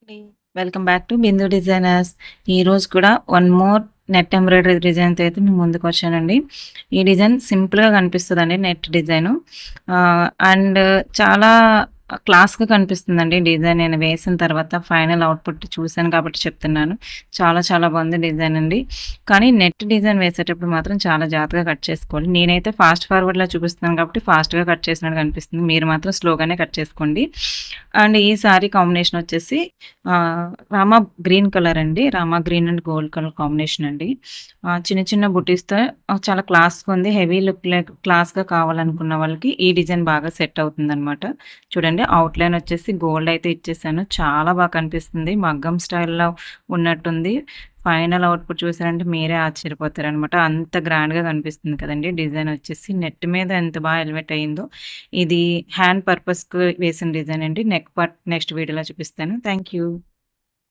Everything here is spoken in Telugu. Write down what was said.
అండి. Welcome back to Bindu designers. ఈరోజు కూడా వన్ మోర్ నెట్ ఎంబ్రాయిడరీ డిజైన్తో అయితే మేము ముందుకు వచ్చానండి. ఈ డిజైన్ సింపుల్గా కనిపిస్తుందండి, నెట్ డిజైను. అండ్ చాలా క్లాస్గా కనిపిస్తుందండి డిజైన్. నేను వేసిన తర్వాత ఫైనల్ అవుట్పుట్ చూశాను కాబట్టి చెప్తున్నాను. చాలా చాలా బాగుంది డిజైన్ అండి. కానీ నెట్ డిజైన్ వేసేటప్పుడు మాత్రం చాలా జాగ్రత్తగా కట్ చేసుకోవాలి. నేనైతే ఫాస్ట్ ఫార్వర్డ్లా చూపిస్తున్నాను కాబట్టి ఫాస్ట్గా కట్ చేసినట్టు కనిపిస్తుంది. మీరు మాత్రం స్లోగానే కట్ చేసుకోండి. అండ్ ఈ సారీ కాంబినేషన్ వచ్చేసి రామా గ్రీన్ కలర్ అండి. Rama green and gold colour combination అండి. చిన్న చిన్న బుటీస్‌తో చాలా క్లాస్‌గా ఉంది. హెవీ లుక్ క్లాస్‌గా కావాలనుకున్న వాళ్ళకి ఈ డిజైన్ బాగా సెట్ అవుతుందనమాట. చూడండి, అవుట్‌లైన్ వచ్చేసి గోల్డ్ అయితే ఇచ్చేసాను. చాలా బాగా కనిపిస్తుంది. మగ్గం స్టైల్‌లో ఉన్నట్టుంది. ఫైనల్ అవుట్‌పుట్ చూసారంటే మీరే ఆశ్చర్యపోతారనమాట. అంత గ్రాండ్‌గా కనిపిస్తుంది కదండీ! డిజైన్ వచ్చేసి నెట్ మీద ఎంత బాగా ఎలివేట్ అయిందో. ఇది హ్యాండ్ పర్పస్‌కి వేసిన డిజైన్ అండి. నెక్ పార్ట్ నెక్స్ట్ వీడియోలో చూపిస్తాను. Thank you.